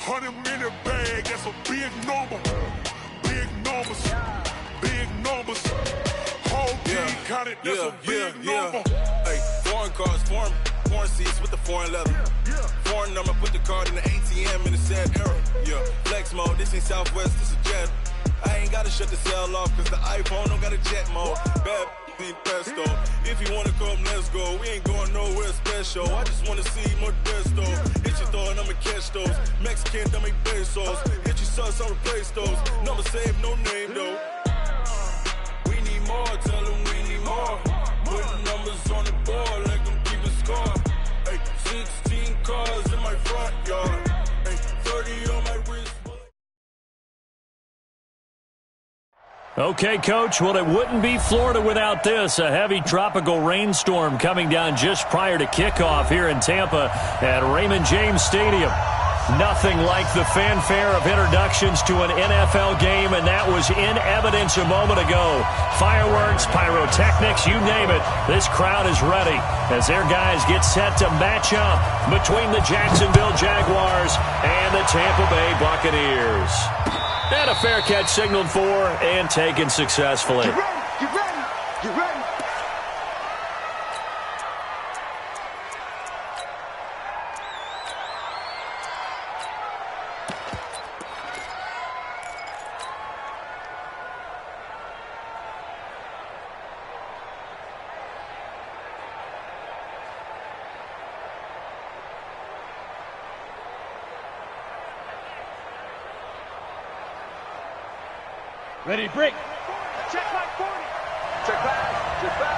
100 in the bag, that's a big number. Big numbers, big numbers. Whole team counted, that's a big number. Hey, foreign cars, foreign seats with the foreign leather. Foreign number, put the card in the ATM in the sad era. Yeah, flex mode, this ain't Southwest, this is Jet. I ain't gotta shut the cell off, cause the iPhone don't got a jet mode. Bad need pesto. If you wanna come, let's go. We ain't going nowhere special. I just wanna see more Modesto. Hit your throw and I'ma catch those. Mexican, dummy pesos. Hit your sauce, I'll replace those. Number save, no name though. We need more, tell them we need more. Putting numbers on the board, like them keep a score. Hey, 16 cars in my front yard. Hey, 30 on my wrist. Okay, Coach, well, it wouldn't be Florida without this. A heavy tropical rainstorm coming down just prior to kickoff here in Tampa at Raymond James Stadium. Nothing like the fanfare of introductions to an NFL game, and that was in evidence a moment ago. Fireworks, pyrotechnics, you name it. This crowd is ready as their guys get set to match up between the Jacksonville Jaguars and the Tampa Bay Buccaneers. And a fair catch signaled for and taken successfully. Get ready, get ready, get ready. Ready, break. Check back 40. Check back, check back.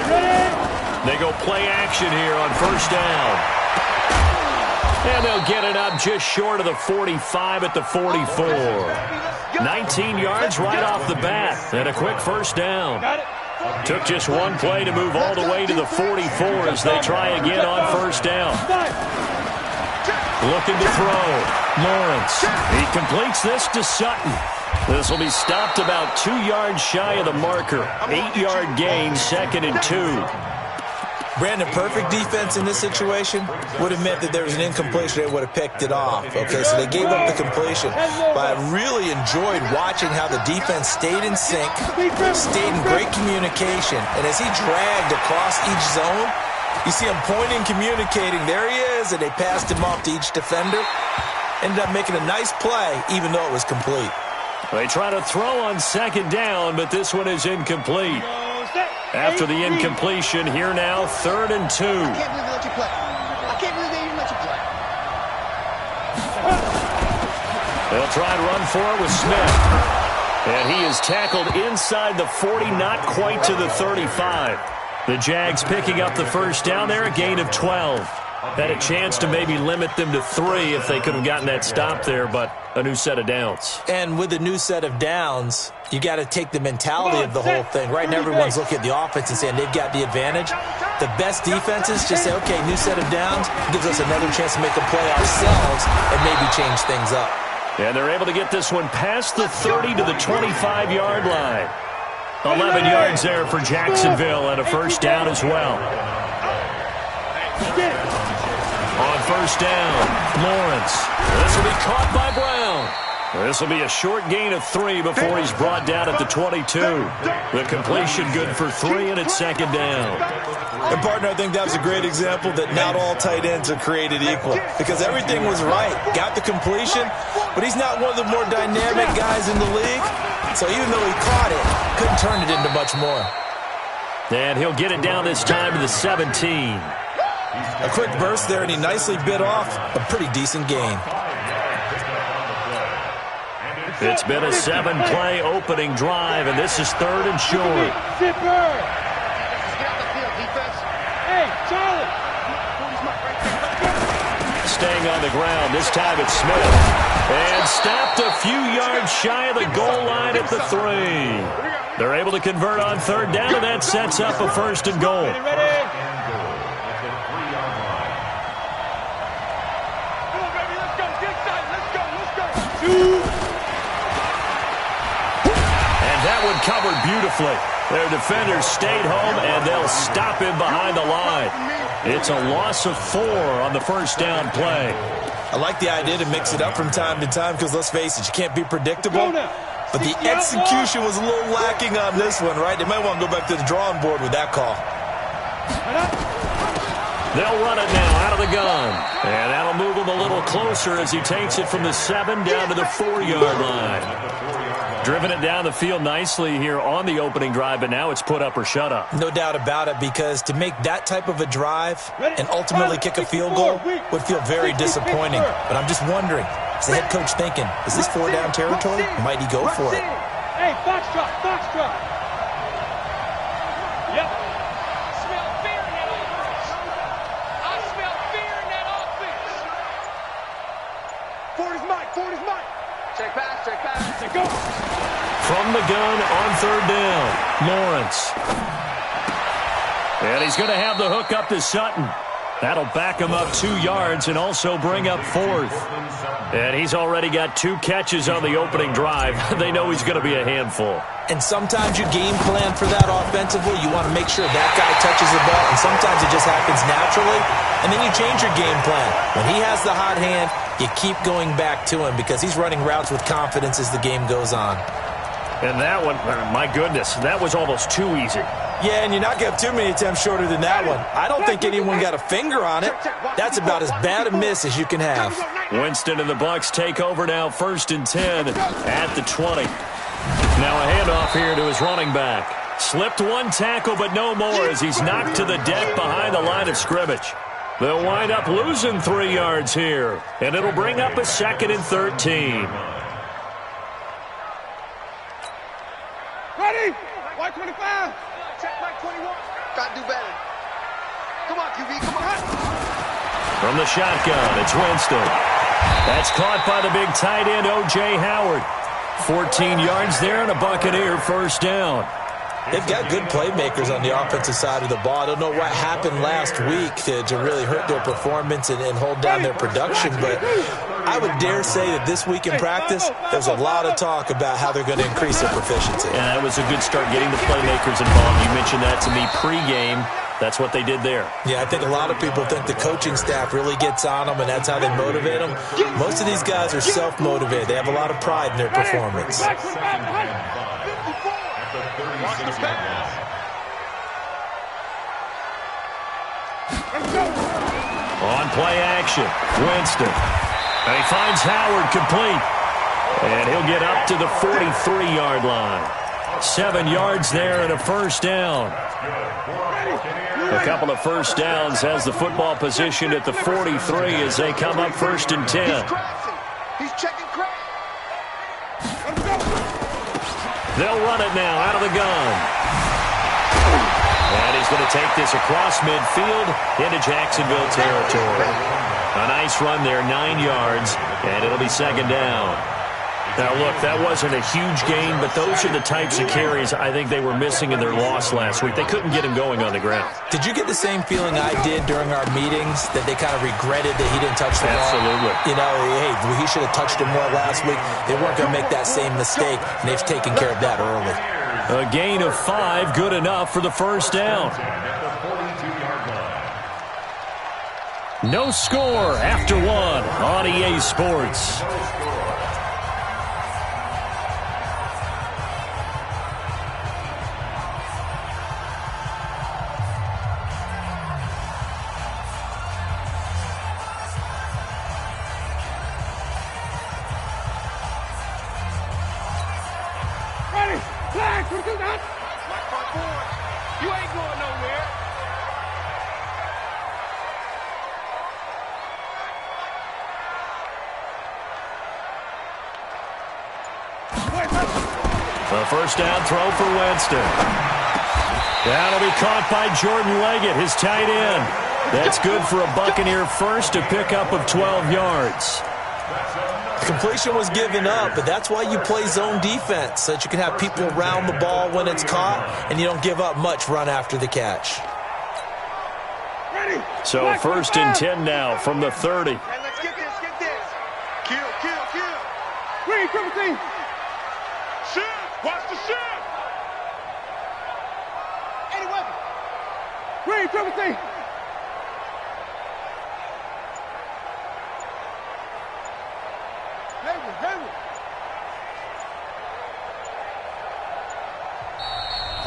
Ready. They go play action here on first down. And they'll get it up just short of the 45 at the 44. 19 yards right off the bat and a quick first down. Took just one play to move all the way to the 44 as they try again on first down. Looking to throw. Lawrence. He completes this to Sutton. This will be stopped about 2 yards shy of the marker. 8-yard gain, 2nd and 2. Brandon, perfect defense in this situation would have meant that there was an incompletion. They would have picked it off. Okay, so they gave up the completion. But I really enjoyed watching how the defense stayed in sync, stayed in great communication. And as he dragged across each zone, you see him pointing, communicating. There he is, and they passed him off to each defender. Ended up making a nice play, even though it was complete. They try to throw on second down, but this one is incomplete. After the incompletion, here now, 3rd and 2. I can't believe they let you play. I can't believe they even let you play. They'll try and run for it with Smith. And he is tackled inside the 40, not quite to the 35. The Jags picking up the first down there, a gain of 12. Had a chance to maybe limit them to 3 if they could have gotten that stop there, but a new set of downs. And with a new set of downs, you got to take the mentality of the whole thing. Right now, everyone's looking at the offense and saying they've got the advantage. The best defenses just say, okay, new set of downs gives us another chance to make a play ourselves and maybe change things up. And they're able to get this one past the 30 to the 25-yard line. 11 yards there for Jacksonville and a first down as well. On first down, Lawrence. This will be caught by Brown. This will be a short gain of 3 before he's brought down at the 22. The completion good for 3, and it's 2nd down. And, partner, I think that was a great example that not all tight ends are created equal because everything was right. Got the completion, but he's not one of the more dynamic guys in the league. So even though he caught it, couldn't turn it into much more. And he'll get it down this time to the 17. A quick burst there, and he nicely bit off a pretty decent gain. It's been a 7-play opening drive, and this is 3rd and short. Hey, Charlie. Staying on the ground, this time it's Smith. And stopped a few yards shy of the goal line at the 3. They're able to convert on 3rd down, and that sets up a 1st and goal. And that one covered beautifully. Their defenders stayed home, and they'll stop him behind the line. It's a loss of 4 on the first down play. I like the idea to mix it up from time to time because, let's face it, you can't be predictable. But the execution was a little lacking on this one, right? They might want to go back to the drawing board with that call. They'll run it now out of the gun. And that'll move him a little closer as he takes it from the 7 down to the 4-yard line. Driven it down the field nicely here on the opening drive, but now it's put up or shut up. No doubt about it, because to make that type of a drive and ultimately kick a field goal would feel very disappointing. But I'm just wondering, is the head coach thinking, is this 4-down territory? Or might he go for it? Hey, box drop, box drop. Yep. I smell fear in that offense. I smell fear in that offense. Forward is Mike, forward is Mike. Check pass, check pass. Let's go. From the gun on 3rd down, Lawrence. And he's going to have the hook up to Sutton. That'll back him up 2 yards and also bring up 4th. And he's already got 2 catches on the opening drive. They know he's going to be a handful. And sometimes you game plan for that offensively. You want to make sure that guy touches the ball, and sometimes it just happens naturally. And then you change your game plan. When he has the hot hand, you keep going back to him because he's running routes with confidence as the game goes on. And that one, my goodness, that was almost too easy. Yeah, and you're not going to have too many attempts shorter than that one. I don't think anyone got a finger on it. That's about as bad a miss as you can have. Winston and the Bucs take over now, 1st and 10 at the 20. Now a handoff here to his running back. Slipped 1 tackle, but no more as he's knocked to the deck behind the line of scrimmage. They'll wind up losing 3 yards here, and it'll bring up a 2nd and 13. Ready? White 25. Check Mike 21. Got to do better. Come on, QB, come on. From the shotgun, it's Winston. That's caught by the big tight end, O.J. Howard. 14 yards there and a Buccaneer 1st down. They've got good playmakers on the offensive side of the ball. I don't know what happened last week to really hurt their performance and hold down their production, but I would dare say that this week in practice, there's a lot of talk about how they're going to increase their proficiency. And that was a good start getting the playmakers involved. You mentioned that to me pregame. That's what they did there. Yeah, I think a lot of people think the coaching staff really gets on them, and that's how they motivate them. Most of these guys are self-motivated. They have a lot of pride in their performance. On play action, Winston. And he finds Howard complete. And he'll get up to the 43-yard line. 7 yards there and a 1st down. A couple of 1st downs has the football position at the 43 as they come up 1st and 10. He's checking crack. They'll run it now out of the gun. And he's going to take this across midfield into Jacksonville territory. A nice run there, 9 yards, and it'll be 2nd down. Now, look, that wasn't a huge gain, but those are the types of carries I think they were missing in their loss last week. They couldn't get him going on the ground. Did you get the same feeling I did during our meetings, that they kind of regretted that he didn't touch the ball? Absolutely. You know, hey, he should have touched him more last week. They weren't going to make that same mistake, and they've taken care of that early. A gain of 5, good enough for the 1st down. No score after 1 on EA Sports. You ain't going nowhere. A 1st down throw for Winston. That'll be caught by Jordan Leggett, his tight end. That's good for a Buccaneer 1st, a pickup of 12 yards. The completion was given up, but that's why you play zone defense, so that you can have people around the ball when it's caught, and you don't give up much run after the catch. So 1st and 10 now from the 30. Hey, let's get this, get this. Kill, kill, kill. Green, triple team. Shoot, watch the shoot. Triple T.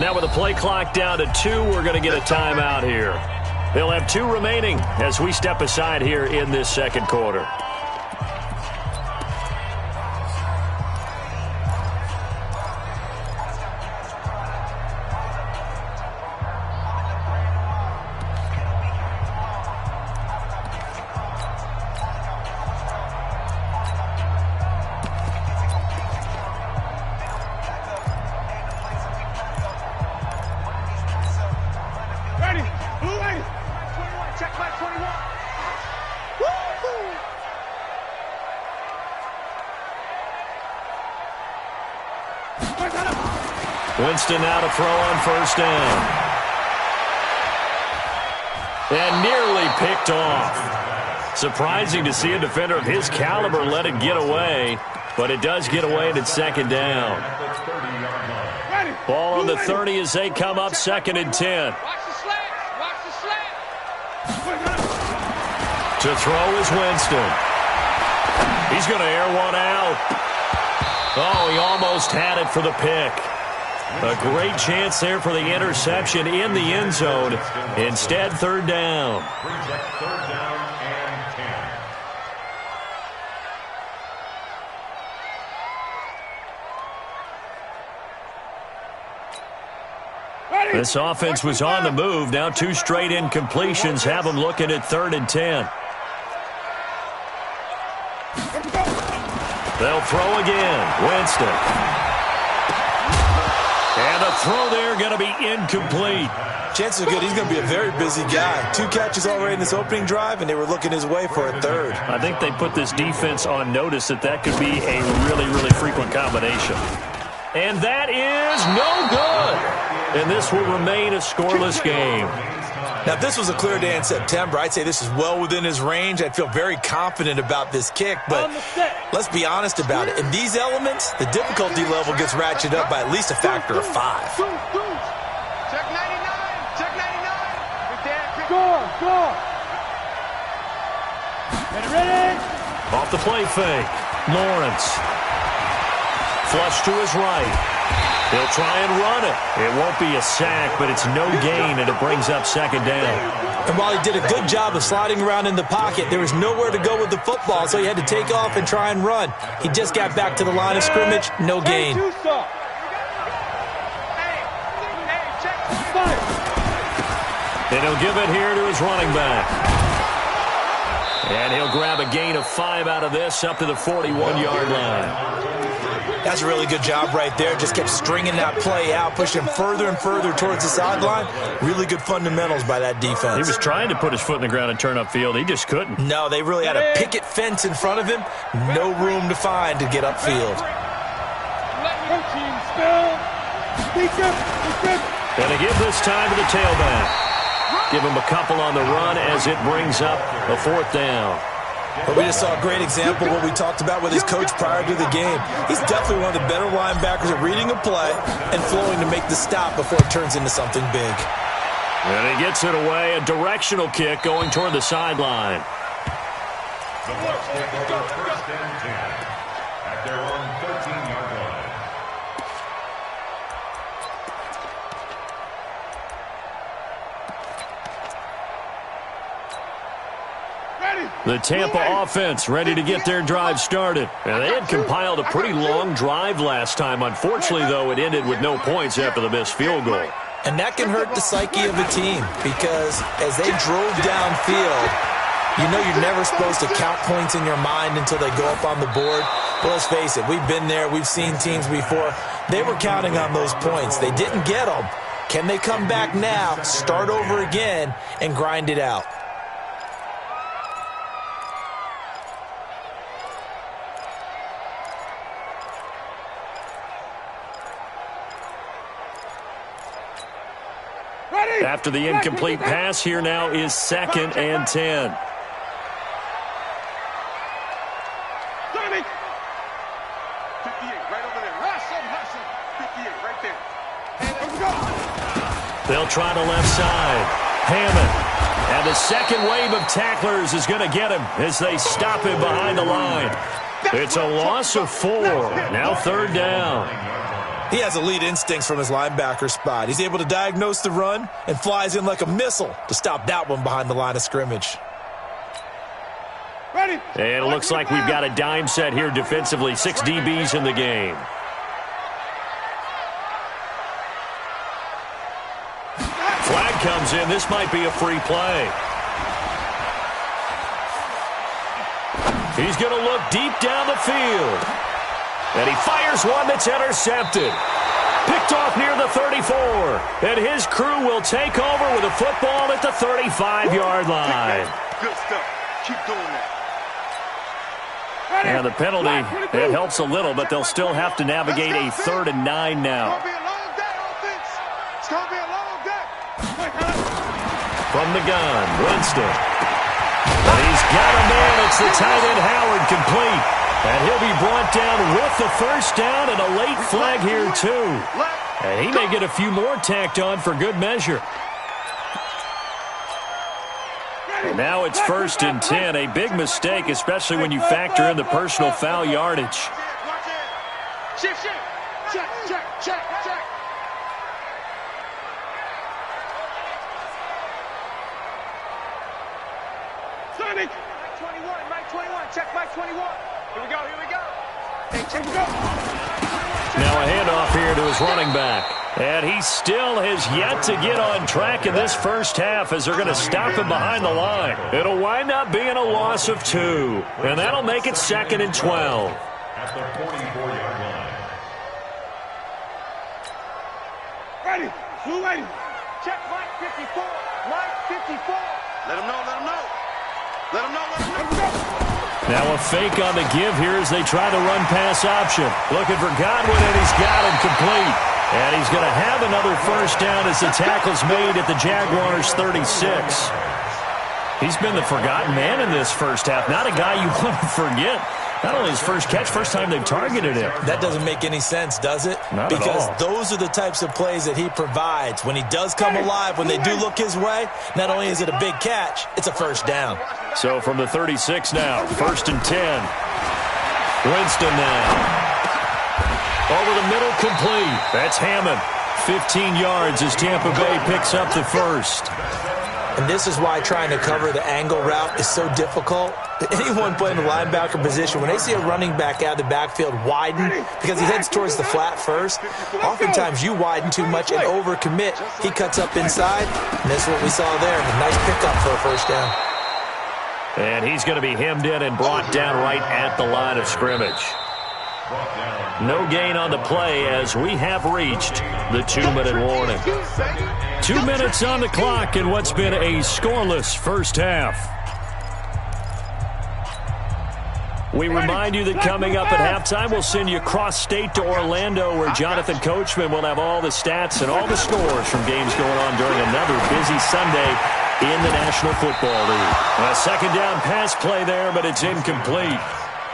Now with the play clock down to 2, we're going to get a timeout here. They'll have 2 remaining as we step aside here in this second quarter. Winston now to throw on first down. And nearly picked off. Surprising to see a defender of his caliber let it get away, but it does get away and it's second down. Ball on the 30 as they come up, 2nd and 10. Watch the slant. Watch the slant. To throw is Winston. He's going to air one out. Oh, he almost had it for the pick. A great chance there for the interception in the end zone. Instead, 3rd down. Brings up 3rd down and 10. This offense was on the move. Now 2 straight incompletions have them looking at 3rd and 10. They'll throw again. Winston. And a throw there going to be incomplete. Chances are good he's going to be a very busy guy. 2 catches already in this opening drive, and they were looking his way for a 3rd. I think they put this defense on notice that that could be a really, really frequent combination. And that is no good. And this will remain a scoreless game. Now, if this was a clear day in September, I'd say this is well within his range. I'd feel very confident about this kick, but let's be honest about it. In these elements, the difficulty level gets ratcheted up by at least a factor of 5. Check 99. Check 99. Good there. Score. Ready. Off the play fake. Lawrence. Flush to his right. He'll try and run it. It won't be a sack, but it's no gain, and it brings up 2nd down. And while he did a good job of sliding around in the pocket, there was nowhere to go with the football, so he had to take off and try and run. He just got back to the line of scrimmage, no gain. And he'll give it here to his running back. And he'll grab a gain of 5 out of this up to the 41-yard line. That's a really good job right there. Just kept stringing that play out, pushing further and further towards the sideline. Really good fundamentals by that defense. He was trying to put his foot in the ground and turn upfield. He just couldn't. No, they really had a picket fence in front of him. No room to find to get upfield. And they give this time to the tailback. Give him a couple on the run as it brings up a 4th down. But we just saw a great example of what we talked about with his coach prior to the game. He's definitely one of the better linebackers at reading a play and flowing to make the stop before it turns into something big. And he gets it away, a directional kick going toward the sideline. The Bucs take over 1st and 10 at their own 13-yard line. The Tampa offense ready to get their drive started. And they had compiled a pretty long drive last time. Unfortunately, though, it ended with no points after the missed field goal. And that can hurt the psyche of a team because as they drove downfield, you know you're never supposed to count points in your mind until they go up on the board. But let's face it, we've been there. We've seen teams before. They were counting on those points. They didn't get them. Can they come back now, start over again, and grind it out? After the incomplete pass, here now is 2nd and 10. 58, right over there. Hustle. 58, right there. They'll try the left side. Hammond. And the second wave of tacklers is going to get him as they stop him behind the line. It's a loss of 4. Now 3rd down. He has elite instincts from his linebacker spot. He's able to diagnose the run and flies in like a missile to stop that one behind the line of scrimmage. And it looks like we've got a dime set here defensively. 6 DBs in the game. Flag comes in. This might be a free play. He's going to look deep down the field. And he fires one that's intercepted. Picked off near the 34. And his crew will take over with a football at the 35-yard line. Good stuff. Keep doing that. And the penalty, it helps a little, but they'll still have to navigate a 3rd and 9 now. It's going to be a long day. From the gun, Winston. And he's got a man. It's the tight end Howard complete. And he'll be brought down with the 1st down and a late flag here too. And he may get a few more tacked on for good measure. And now it's 1st and 10. A big mistake, especially when you factor in the personal foul yardage. Shift. Check. Sonic! Mike 21. Check Mike 21. Here we go. Hey, check it out. Now a handoff here to his running back. And he still has yet to get on track in this first half as they're going to stop him behind the line. It'll wind up being a loss of 2. And that'll make it 2nd and 12. At the 44-yard line. Ready! Who ready? Check Mike 54. Mike 54. Let him know. Now a fake on the give here as they try the run-pass option. Looking for Godwin, and he's got him complete. And he's going to have another 1st down as the tackle's made at the Jaguars' 36. He's been the forgotten man in this first half. Not a guy you want to forget. Not only his first catch, first time they've targeted him. That doesn't make any sense, does it? Not at all. Because those are the types of plays that he provides. When he does come alive, when they do look his way, not only is it a big catch, it's a 1st down. So from the 36 now, 1st and 10. Winston now. Over the middle, complete. That's Hammond. 15 yards as Tampa Bay picks up the 1st. And this is why trying to cover the angle route is so difficult. Anyone playing the linebacker position, when they see a running back out of the backfield widen because he heads towards the flat first, oftentimes you widen too much and overcommit. He cuts up inside, and that's what we saw there. A nice pickup for a 1st down. And he's going to be hemmed in and brought down right at the line of scrimmage. No gain on the play as we have reached the 2-minute warning. 2 minutes on the clock in what's been a scoreless first half. We remind you that coming up at halftime, we'll send you cross-state to Orlando, where Jonathan Coachman will have all the stats and all the scores from games going on during another busy Sunday in the National Football League. A 2nd down pass play there, but it's incomplete.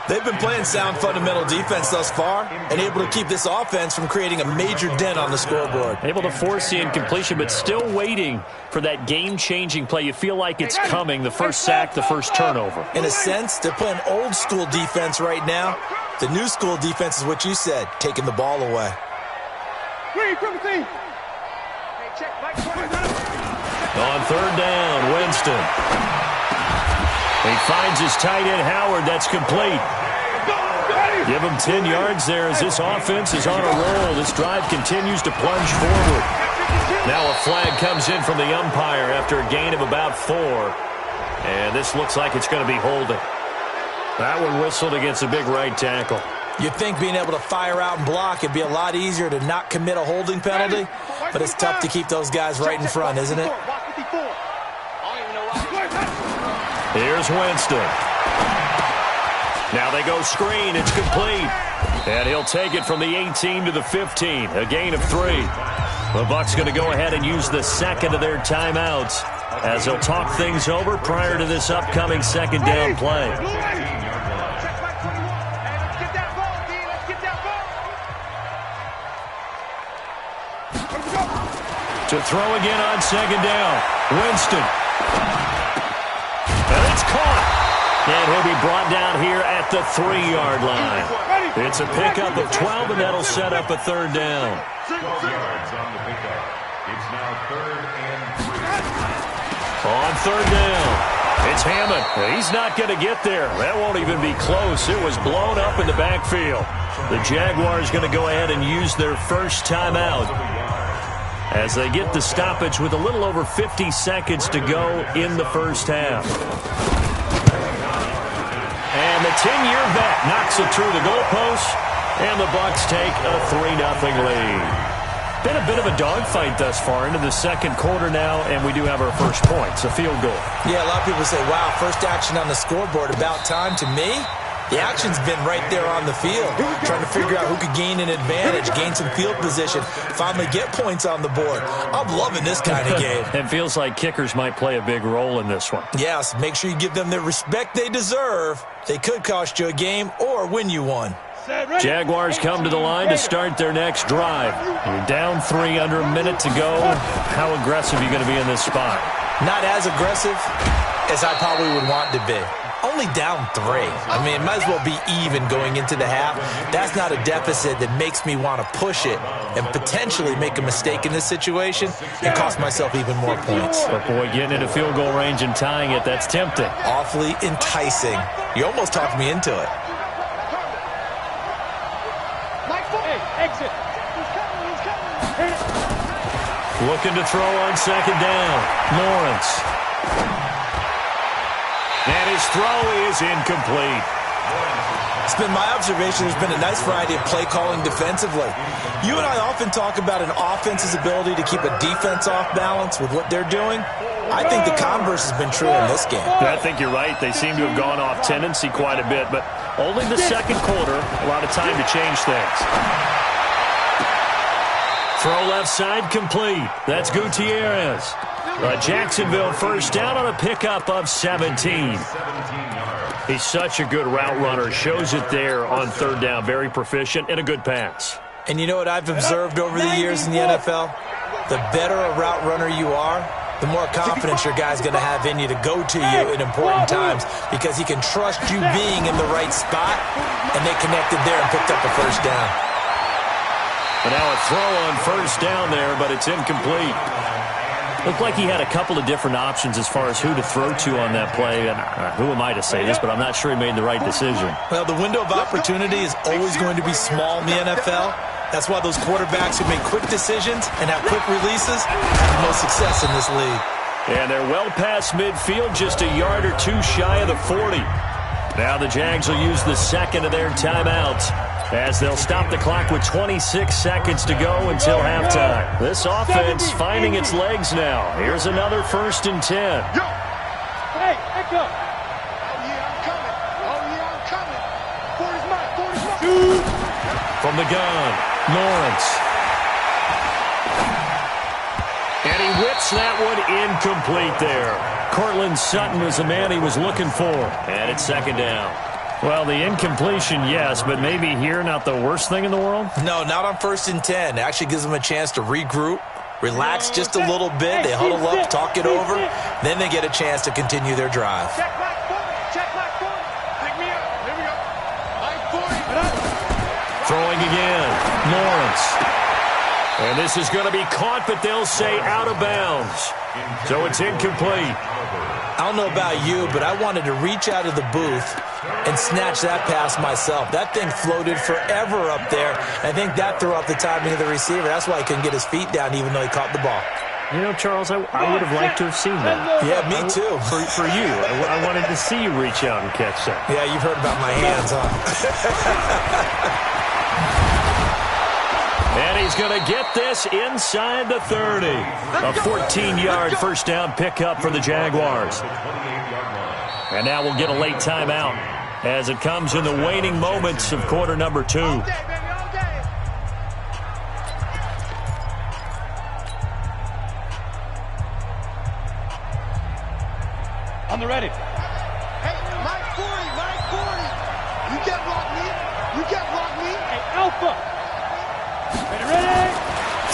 They've been playing sound fundamental defense thus far and able to keep this offense from creating a major dent on the scoreboard. Able to force the incompletion, but still waiting for that game-changing play. You feel like it's coming, the first sack, the first turnover. In a sense, they're playing old-school defense right now. The new school defense is what you said, taking the ball away. Green, triple team. Hey, check Mike 21. On 3rd down, Winston. He finds his tight end, Howard. That's complete. Give him 10 yards there as this offense is on a roll. This drive continues to plunge forward. Now a flag comes in from the umpire after a gain of about 4. And this looks like it's going to be holding. That one whistled against a big right tackle. You'd think being able to fire out and block it'd be a lot easier to not commit a holding penalty, but it's tough to keep those guys right in front, isn't it? Here's Winston. Now they go screen. It's complete. And he'll take it from the 18 to the 15. A gain of 3. The Bucs going to go ahead and use the 2nd of their timeouts as they'll talk things over prior to this upcoming 2nd down play. To throw again on 2nd down. Winston. And it's caught. And he'll be brought down here at the 3-yard line. It's a pickup of 12, and that'll set up a third down. 12 yards on the pickup. It's now 3rd and 3. On third down, it's Hammond. He's not going to get there. That won't even be close. It was blown up in the backfield. The Jaguars going to go ahead and use their first timeout as they get the stoppage with a little over 50 seconds to go in the first half. And the 10-year vet knocks it through the goalpost, and the Bucs take a 3-0 lead. Been a bit of a dogfight thus far into the second quarter now, and we do have our first points, a field goal. Yeah, a lot of people say, wow, first action on the scoreboard, about time. To me, the action's been right there on the field, trying to figure out who could gain an advantage, gain some field position, finally get points on the board. I'm loving this kind of game. It feels like kickers might play a big role in this one. Yes, make sure you give them the respect they deserve. They could cost you a game or win you one. Jaguars come to the line to start their next drive. You're down 3, under a minute to go. How aggressive are you going to be in this spot? Not as aggressive as I probably would want to be. Only down 3. I mean, it might as well be even going into the half. That's not a deficit that makes me want to push it and potentially make a mistake in this situation and cost myself even more points. But, boy, getting into field goal range and tying it, that's tempting. Awfully enticing. You almost talked me into it. Exit. Looking to throw on second down. Lawrence. And his throw is incomplete. It's been my observation there's been a nice variety of play calling defensively. You and I often talk about an offense's ability to keep a defense off balance with what they're doing. I think the converse has been true in this game. I think you're right. They seem to have gone off tendency quite a bit, but only the second quarter, a lot of time to change things. Throw left side complete. That's Gutierrez. Jacksonville first down on a pickup of 17. He's such a good route runner. Shows it there on third down. Very proficient and a good pass. And you know what I've observed over the years in the NFL? The better a route runner you are, the more confidence your guy's going to have in you to go to you in important times because he can trust you being in the right spot, and they connected there and picked up a first down. But now a throw on first down there, but it's incomplete. Looked like he had a couple of different options as far as who to throw to on that play. And who am I to say this, but I'm not sure he made the right decision. Well, the window of opportunity is always going to be small in the NFL. That's why those quarterbacks who make quick decisions and have quick releases have the most success in this league. And they're well past midfield, just a yard or two shy of the 40. Now the Jags will use the second of their timeouts as they'll stop the clock with 26 seconds to go until halftime. This offense finding its legs now. Here's another 1st and 10. Hey, echo. Oh, yeah, I'm coming. Oh, yeah, I'm coming. Ford is mine. Ford is mine. From the gun, Lawrence. And he whips that one incomplete there. Cortland Sutton was the man he was looking for. And it's second down. Well, the incompletion, yes, but maybe here not the worst thing in the world? No, not on 1st and 10. It actually gives them a chance to regroup, relax just a little bit. They huddle up, talk it over. Then they get a chance to continue their drive. Check back 40. Check back 40. Pick me up. Here we go. Line 40. Throwing again. Lawrence. And this is going to be caught, but they'll say out of bounds. So it's incomplete. I don't know about you, but I wanted to reach out of the booth and snatch that pass myself. That thing floated forever up there. I think that threw off the timing of the receiver. That's why he couldn't get his feet down even though he caught the ball. You know, Charles, I would have liked to have seen that. Yeah, me too. For you. I wanted to see you reach out and catch that. Yeah, you've heard about my hands, huh? And he's going to get this inside the 30. A 14-yard first down pickup for the Jaguars. And now we'll get a late timeout as it comes in the waning moments of quarter number 2. On the ready. Hey, line 40, line 40. You get rock me. You get rock me. Hey, Alpha. Ready.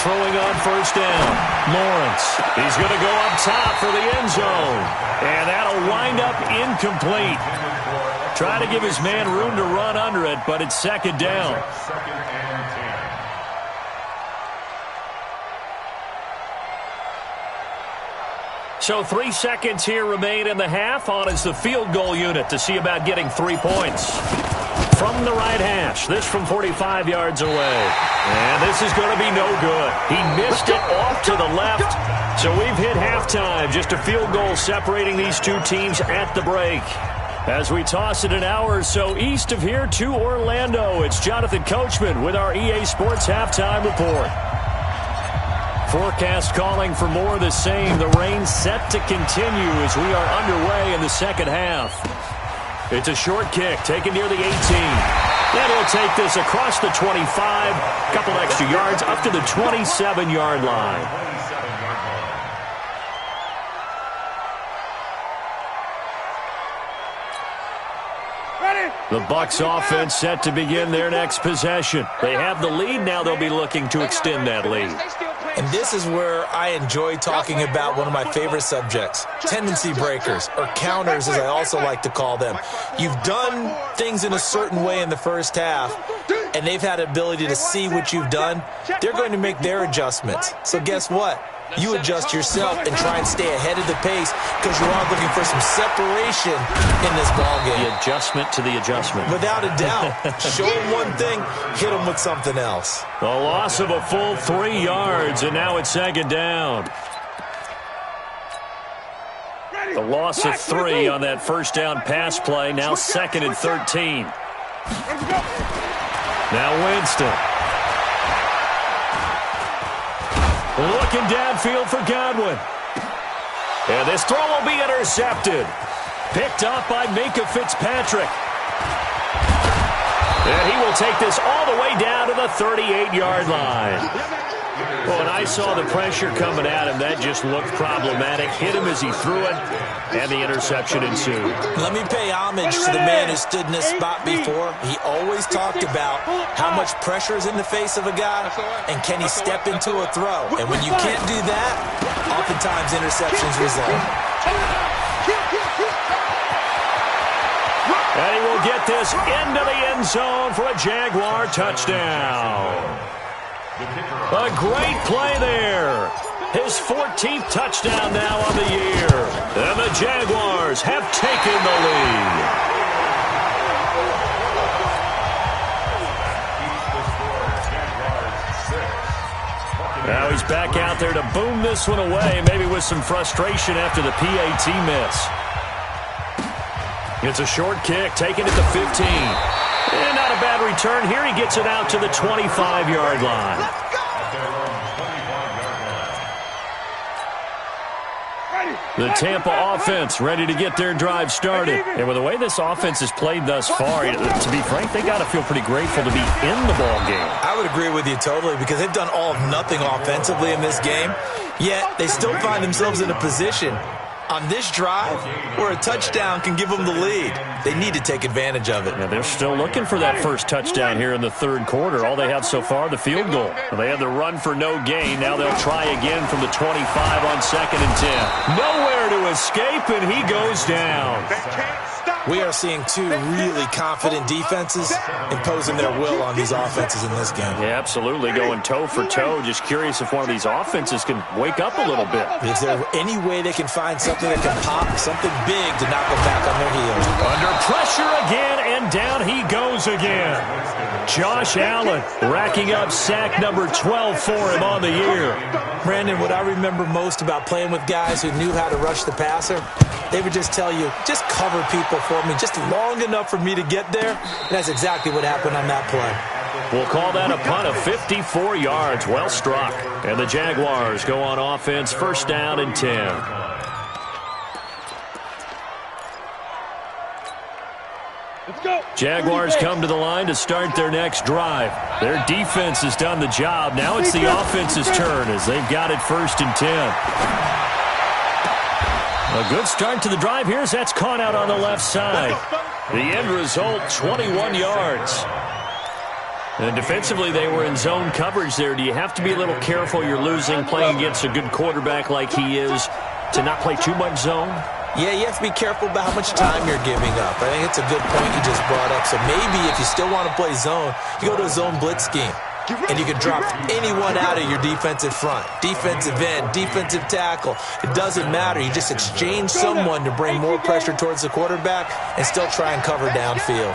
throwing on first down. Lawrence. He's going to go up top for the end zone. And that'll wind up incomplete. Try to give his man room to run under it, but it's second down. Second and 10. So 3 seconds here remain in the half. On is the field goal unit to see about getting 3 points. From the right hash, this from 45 yards away. And this is going to be no good. He missed it off to the left. So we've hit halftime. Just a field goal separating these two teams at the break. As we toss it an hour or so east of here to Orlando, it's Jonathan Coachman with our EA Sports Halftime Report. Forecast calling for more of the same. The rain set to continue as we are underway in the second half. It's a short kick taken near the 18. Then he'll take this across the 25, couple extra yards up to the 27-yard line. The Bucs offense set to begin their next possession. They have the lead. Now they'll be looking to extend that lead. And this is where I enjoy talking about one of my favorite subjects, tendency breakers, or counters as I also like to call them. You've done things in a certain way in the first half, and they've had the ability to see what you've done. They're going to make their adjustments. So guess what? You adjust yourself and try and stay ahead of the pace because you are looking for some separation in this ballgame. The adjustment to the adjustment. Without a doubt. Show them one thing, hit them with something else. The loss of a full 3 yards, and now it's second down. The loss of 3 on that first down pass play. Now second and 13. Now Winston. Looking downfield for Godwin. And this throw will be intercepted. Picked off by Minkah Fitzpatrick. And he will take this all the way down to the 38-yard line. Well, when I saw the pressure coming at him, that just looked problematic. Hit him as he threw it, and the interception ensued. Let me pay homage to the man who stood in this spot before. He always talked about how much pressure is in the face of a guy, and can he step into a throw. And when you can't do that, oftentimes interceptions result. And he will get this into the end zone for a Jaguar touchdown. A great play there. His 14th touchdown now on the year. And the Jaguars have taken the lead. Now he's back out there to boom this one away, maybe with some frustration after the PAT miss. It's a short kick, taken at the 15. And not a bad return. Here he gets it out to the 25-yard line. The Tampa offense ready to get their drive started. And with the way this offense has played thus far, to be frank, they got to feel pretty grateful to be in the ball game. I would agree with you totally because they've done all of nothing offensively in this game, yet they still find themselves in a position on this drive where a touchdown can give them the lead. They need to take advantage of it. Yeah, they're still looking for that first touchdown here in the third quarter. All they have so far, the field goal. They had the run for no gain. Now they'll try again from the 25 on second and 10. Nowhere to escape, and he goes down. We are seeing two really confident defenses imposing their will on these offenses in this game. Yeah, absolutely, going toe for toe. Just curious if one of these offenses can wake up a little bit. Is there any way they can find something that can pop, something big to knock them back on their heels? Under pressure again, and down he goes again. Josh Allen racking up sack number 12 for him on the year. Brandon, what I remember most about playing with guys who knew how to rush the passer, they would just tell you, just cover people for me, just long enough for me to get there. And that's exactly what happened on that play. We'll call that a punt of 54 yards. Well struck. And the Jaguars go on offense, first down and 10. Jaguars come to the line to start their next drive. Their defense has done the job. Now it's the offense's turn as they've got it first and 10. A good start to the drive here as that's caught out on the left side. The end result, 21 yards. And defensively, they were in zone coverage there. Do you have to be a little careful? You're losing, playing against a good quarterback like he is, to not play too much zone? Yeah, you have to be careful about how much time you're giving up. I think it's a good point you just brought up. So maybe if you still want to play zone, you go to a zone blitz scheme. And you can drop anyone out of your defensive front. Defensive end, defensive tackle. It doesn't matter. You just exchange someone to bring more pressure towards the quarterback and still try and cover downfield.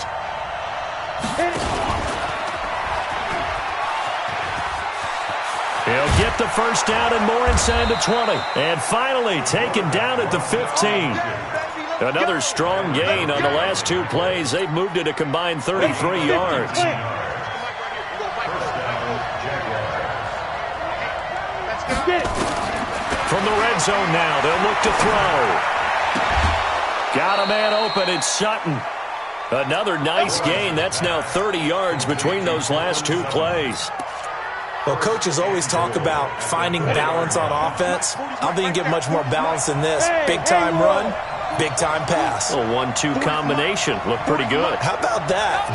He'll get the first down and more inside the 20. And finally taken down at the 15. Another strong gain on the last two plays. They've moved it a combined 33 yards. From the red zone now, they'll look to throw. Got a man open, it's Sutton. Another nice gain. That's now 30 yards between those last two plays. Well, coaches always talk about finding balance on offense. I don't think you get much more balance than this. Big-time run, big-time pass. A 1-2 combination. Looked pretty good. How about that?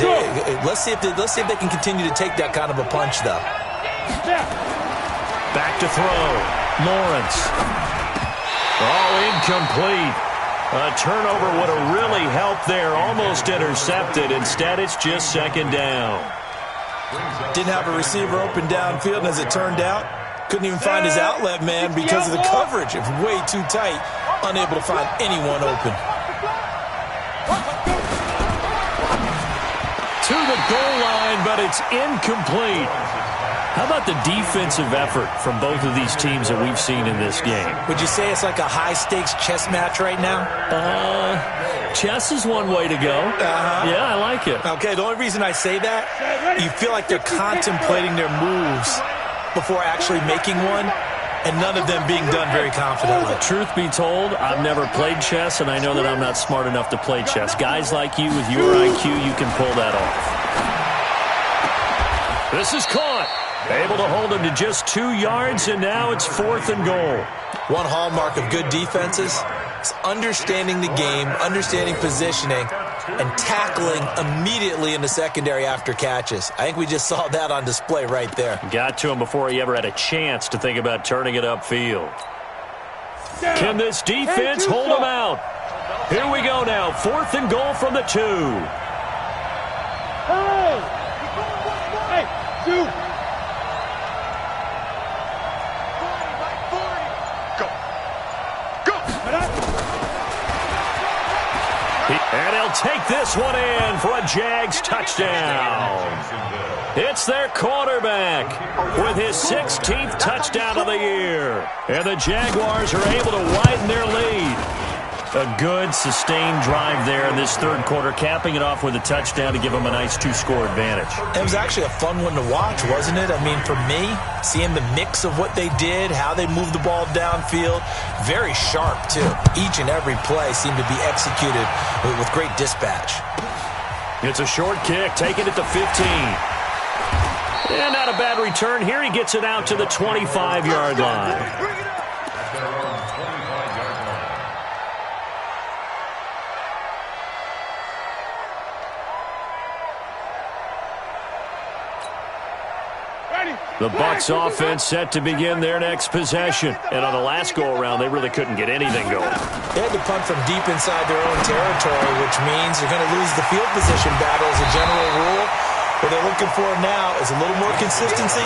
Let's see if they can continue to take that kind of a punch, though. Back to throw. Lawrence. All incomplete. A turnover would have really helped there. Almost intercepted. Instead, it's just second down. Didn't have a receiver open downfield, and as it turned out, couldn't even find his outlet man because of the coverage. It was way too tight, unable to find anyone open. To the goal line, but it's incomplete. How about the defensive effort from both of these teams that we've seen in this game? Would you say it's like a high-stakes chess match right now? Chess is one way to go. Yeah, I like it. Okay, the only reason I say that, you feel like they're contemplating their moves before actually making one, and none of them being done very confidently. Truth be told, I've never played chess, and I know that I'm not smart enough to play chess. Guys like you with your IQ, you can pull that off. This is caught. Able to hold him to just 2 yards, and now it's 4th and goal. One hallmark of good defenses is understanding the game, understanding positioning, and tackling immediately in the secondary after catches. I think we just saw that on display right there. Got to him before he ever had a chance to think about turning it upfield. Can this defense hold him out? Here we go now. 4th and goal from the 2. Hey, two. And he'll take this one in for a Jags touchdown. It's their quarterback with his 16th touchdown of the year. And the Jaguars are able to widen their lead. A good, sustained drive there in this third quarter, capping it off with a touchdown to give them a nice 2-score advantage. It was actually a fun one to watch, wasn't it? I mean, for me, seeing the mix of what they did, how they moved the ball downfield, very sharp, too. Each and every play seemed to be executed with great dispatch. It's a short kick, taking it to 15. And not a bad return. Here he gets it out to the 25-yard line. The Bucs offense set to begin their next possession. And on the last go-around, they really couldn't get anything going. They had to punt from deep inside their own territory, which means they're going to lose the field position battle as a general rule. What they're looking for now is a little more consistency,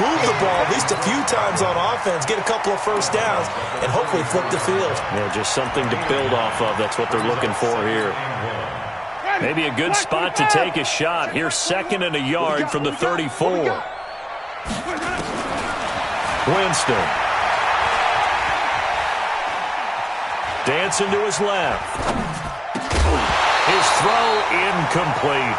move the ball at least a few times on offense, get a couple of first downs, and hopefully flip the field. Yeah, just something to build off of. That's what they're looking for here. Maybe a good spot to take a shot. Here's 2nd and a yard from the 34. Winston. Dancing to his left. His throw incomplete.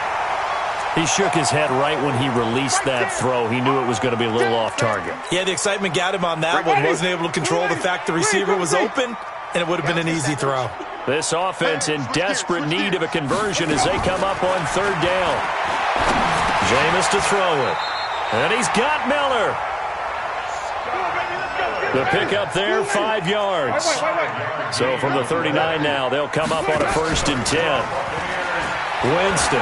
He shook his head right when he released that throw. He knew it was going to be a little off target. Yeah, the excitement got him on that one. Wasn't able to control the fact the receiver was open, and it would have been an easy throw. This offense in desperate need of a conversion as they come up on 3rd down. Jameis to throw it. And he's got Miller. The pickup there, 5 yards. So from the 39 now, they'll come up on a 1st and 10. Winston.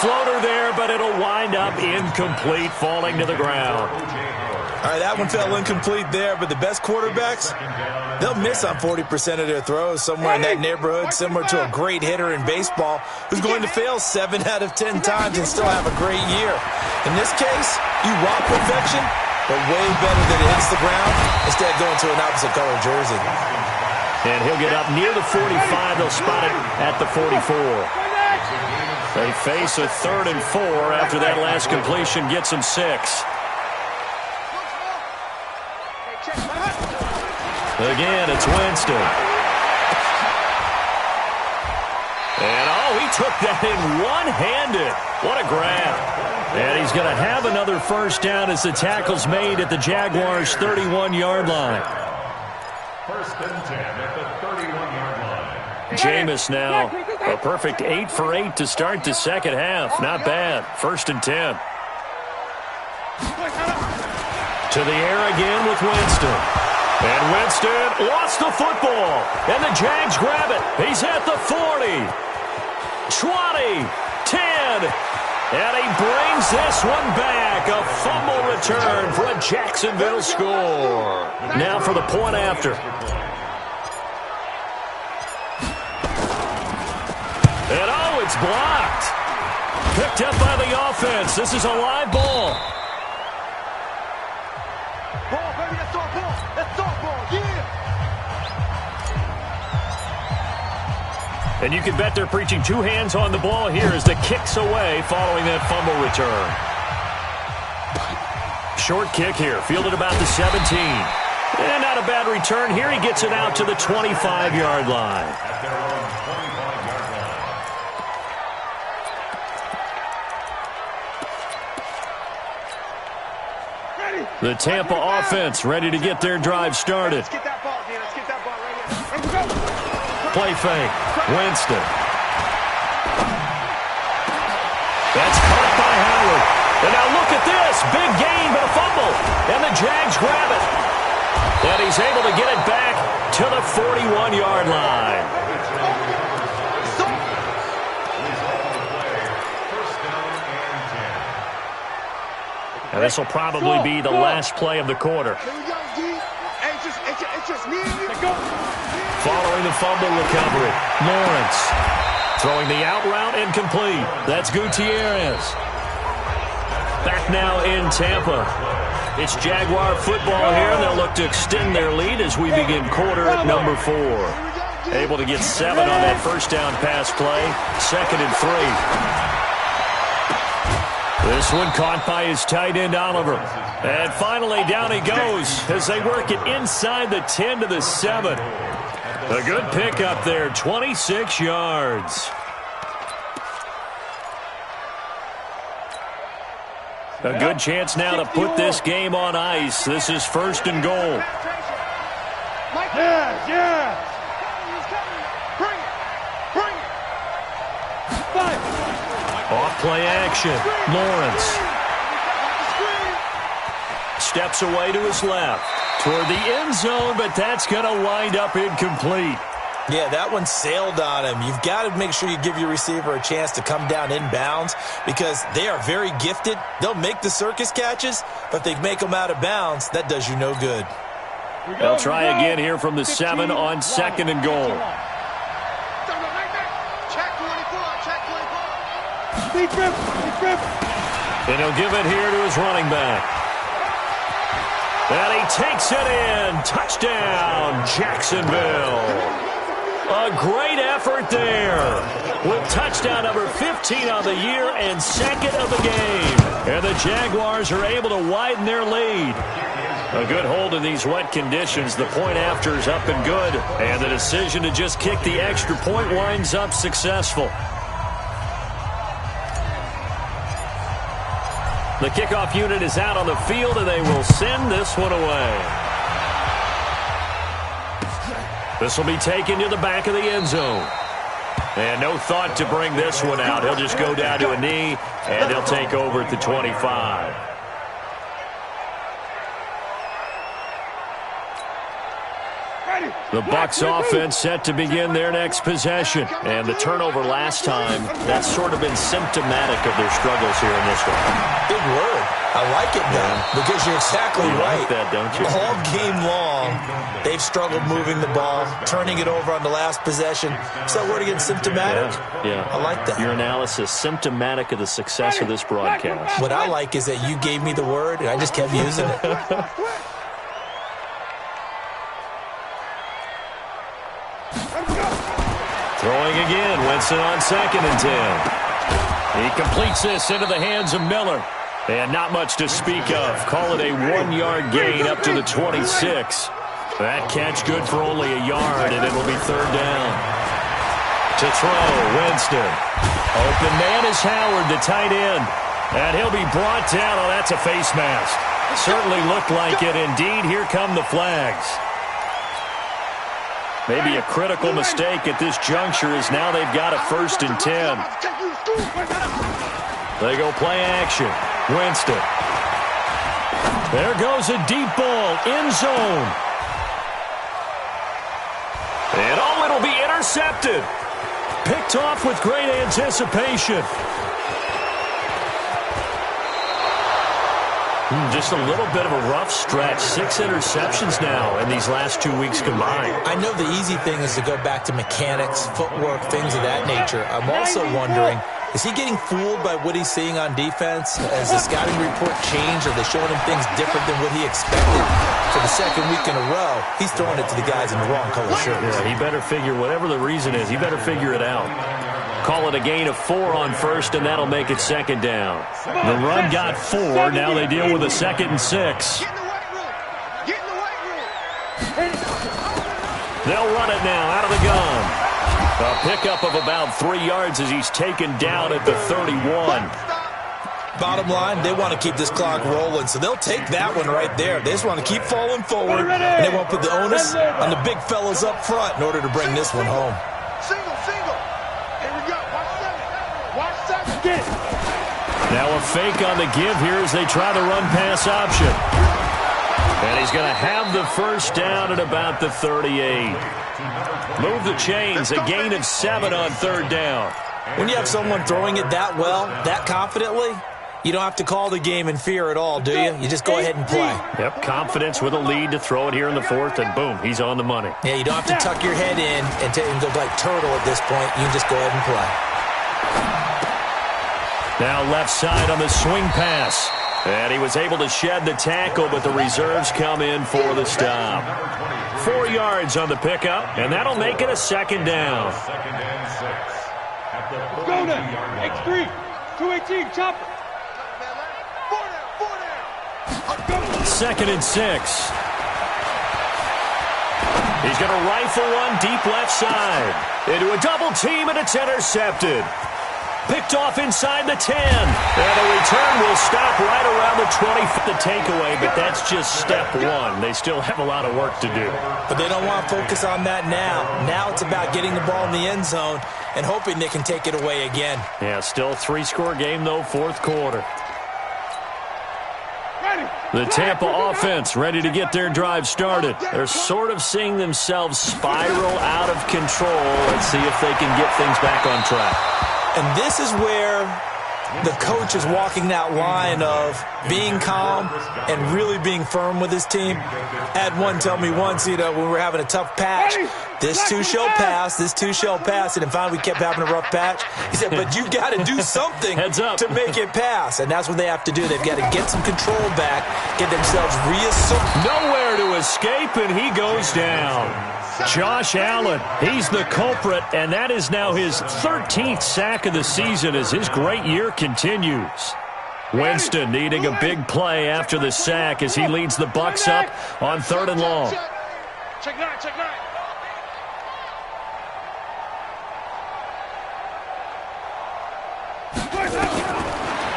floater there, but it'll wind up incomplete, falling to the ground. All right, that one fell incomplete there, but the best quarterbacks, they'll miss on 40% of their throws, somewhere in that neighborhood, similar to a great hitter in baseball who's going to fail 7 out of 10 times and still have a great year. In this case, you want perfection, but way better that it hits the ground instead of going to an opposite color jersey. And he'll get up near the 45. They'll spot it at the 44. They face a 3rd and 4 after that last completion gets them 6. Again, it's Winston. And, he took that in one-handed. What a grab. And he's going to have another first down as the tackle's made at the Jaguars' 31-yard line. First and 10 at the 31-yard line. Jameis now a perfect 8 for 8 to start the second half. Not bad. 1st and 10. To the air again with Winston. And Winston lost the football. And the Jags grab it. He's at the 40. 20. 10. And he brings this one back. A fumble return for a Jacksonville score. Now for the point after. And it's blocked. Picked up by the offense. This is a live ball. Ball, baby, that's our ball. That's our ball, yeah. And you can bet they're preaching 2 hands on the ball here as the kick's away following that fumble return. Short kick here, fielded about the 17. And not a bad return here. He gets it out to the 25-yard line. At their own 25-yard line. The Tampa offense ready to get their drive started. Let's get that ball, man. Let's get that ball right here. Let's go. Play fake. Winston. That's caught by Howard. And now look at this. Big gain, but a fumble. And the Jags grab it. And he's able to get it back to the 41-yard line. And this will probably be the last play of the quarter. Here we go, D. Hey, it's just me and you. Go. Following the fumble recovery, Lawrence throwing the out route incomplete. That's Gutierrez. Back now in Tampa. It's Jaguar football here, and they'll look to extend their lead as we begin quarter number 4. Able to get 7 on that first down pass play. 2nd and 3. This one caught by his tight end, Oliver. And finally, down he goes as they work it inside the 10 to the 7. A good pickup there, 26 yards. A good chance now to put this game on ice. This is 1st and goal. Yeah. Bring it. Off play action. Lawrence steps away to his left toward the end zone, but that's going to wind up incomplete. Yeah, that one sailed on him. You've got to make sure you give your receiver a chance to come down inbounds because they are very gifted. They'll make the circus catches, but if they make them out of bounds, that does you no good. They'll try again here from the 7 on 2nd and goal. Check 24, check 24. Deep grip. And he'll give it here to his running back. And he takes it in. Touchdown, Jacksonville. A great effort there. With touchdown number 15 on the year and 2nd of the game. And the Jaguars are able to widen their lead. A good hold in these wet conditions. The point after is up and good. And the decision to just kick the extra point winds up successful. The kickoff unit is out on the field, and they will send this one away. This will be taken to the back of the end zone. And no thought to bring this one out. He'll just go down to a knee, and they'll take over at the 25. Ready. The Bucs offense set to begin their next possession. And the turnover last time, that's sort of been symptomatic of their struggles here in this one. Big word. I like it, though, because you're exactly right. Like that, don't you? All game long, they've struggled moving the ball, turning it over on the last possession. So word again, symptomatic? Yeah. I like that. Your analysis, symptomatic of the success of this broadcast. What I like is that you gave me the word, and I just kept using it. Throwing again, Winston on 2nd and 10. He completes this into the hands of Miller. And not much to speak of. Call it a 1-yard gain up to the 26. That catch good for only a yard, and it'll be 3rd down. To throw, Winston. Open man is Howard, the tight end. And he'll be brought down. Oh, that's a face mask. Certainly looked like it. Indeed, here come the flags. Maybe a critical mistake at this juncture is now they've got a 1st and 10. They go play action. Winston. There goes a deep ball. End zone. And oh, it'll be intercepted. Picked off with great anticipation. Just a little bit of a rough stretch. 6 interceptions now in these last 2 weeks combined. I know the easy thing is to go back to mechanics, footwork, things of that nature. I'm also wondering, is he getting fooled by what he's seeing on defense? Has the scouting report changed? Are they showing him things different than what he expected? For the 2nd week in a row, he's throwing it to the guys in the wrong color shirts. Yeah, he better figure, whatever the reason is, he better figure it out. Call it a gain of 4 on 1st, and that'll make it 2nd down. The run got 4. Now they deal with a 2nd and 6. They'll run it now out of the gun. A pickup of about 3 yards as he's taken down at the 31. Bottom line, they want to keep this clock rolling, so they'll take that one right there. They just want to keep falling forward, and they won't put the onus on the big fellas up front in order to bring this one home. Single. Here we go. Watch 7. Get it. Now a fake on the give here as they try the run-pass option. And he's going to have the 1st down at about the 38. Move the chains, a gain of 7 on 3rd down. When you have someone throwing it that well, that confidently, you don't have to call the game in fear at all, do you? You just go ahead and play. Yep, confidence with a lead to throw it here in the 4th, and boom, he's on the money. Yeah, you don't have to tuck your head in and go like turtle at this point. You can just go ahead and play. Now left side on the swing pass. And he was able to shed the tackle, but the reserves come in for the stop. 4 yards on the pickup, and that'll make it a 2nd down. Go now. X3. 218. Chopper. 2nd and 6. He's going to rifle one deep left side. Into a double team, and it's intercepted. Picked off inside the 10. And the return will stop right around the 20 for the takeaway, but that's just step 1. They still have a lot of work to do. But they don't want to focus on that now. Now it's about getting the ball in the end zone and hoping they can take it away again. Yeah, still 3-score game, though, 4th quarter. The Tampa offense ready to get their drive started. They're sort of seeing themselves spiral out of control. Let's see if they can get things back on track. And this is where the coach is walking that line of being calm and really being firm with his team. I had one tell me once, when we were having a tough patch, this too shall pass, this too shall pass. And then finally we kept having a rough patch. He said, but you've got to do something to make it pass. And that's what they have to do. They've got to get some control back, get themselves reasserted. Nowhere to escape, and he goes down. Josh Allen, he's the culprit, and that is now his 13th sack of the season as his great year continues. Winston needing a big play after the sack as he leads the Bucs up on 3rd and long. Check 9.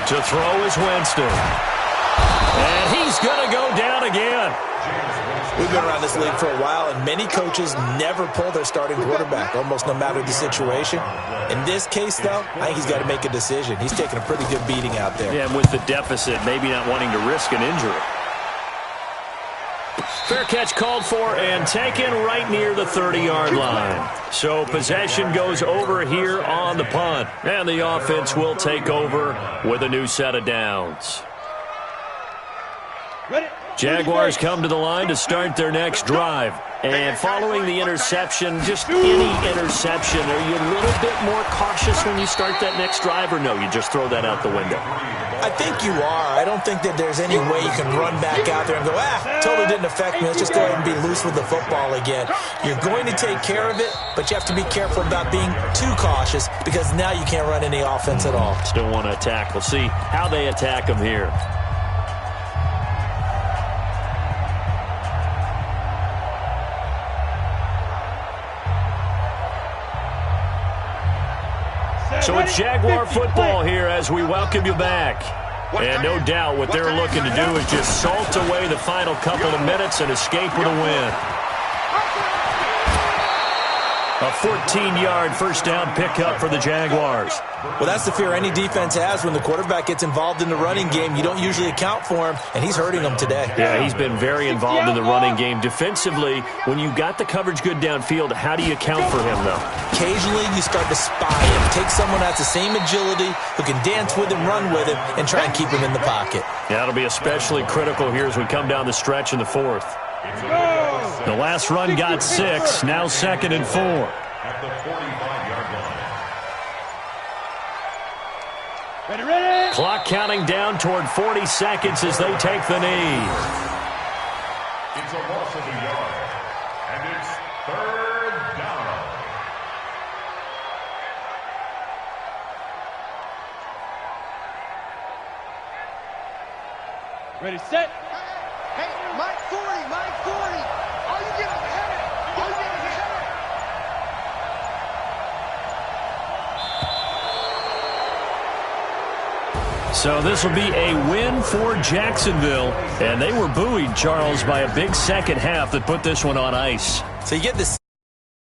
To throw is Winston. And he's going to go down again. We've been around this league for a while, and many coaches never pull their starting quarterback, almost no matter the situation. In this case, though, I think he's got to make a decision. He's taking a pretty good beating out there. Yeah, and with the deficit, maybe not wanting to risk an injury. Fair catch called for and taken right near the 30-yard line. So possession goes over here on the punt. And the offense will take over with a new set of downs. Jaguars come to the line to start their next drive. And following the interception, just any interception, are you a little bit more cautious when you start that next drive, or no, you just throw that out the window? I think you are. I don't think that there's any way you can run back out there and go, totally didn't affect me. Let's just go ahead and be loose with the football again. You're going to take care of it, but you have to be careful about being too cautious because now you can't run any offense at all. Still want to attack. We'll see how they attack them here. So it's Jaguar football here as we welcome you back. And no doubt what they're looking to do is just salt away the final couple of minutes and escape with a win. A 14-yard first down pickup for the Jaguars. Well, that's the fear any defense has when the quarterback gets involved in the running game. You don't usually account for him, and he's hurting them today. Yeah, he's been very involved in the running game. Defensively, when you got the coverage good downfield, how do you account for him, though? Occasionally, you start to spy him. Take someone that has the same agility, who can dance with him, run with him, and try and keep him in the pocket. Yeah, that'll be especially critical here as we come down the stretch in the fourth. The last run got 6, now 2nd and 4. At the 45-yard line. Ready. Clock counting down toward 40 seconds as they take the knee. It's a loss of a yard, and it's 3rd down. Ready, set. Hey, Mike 40, Mike 40. Are you getting ahead? Are you getting ahead? So this will be a win for Jacksonville. And they were buoyed, Charles, by a big second half that put this one on ice. So you get this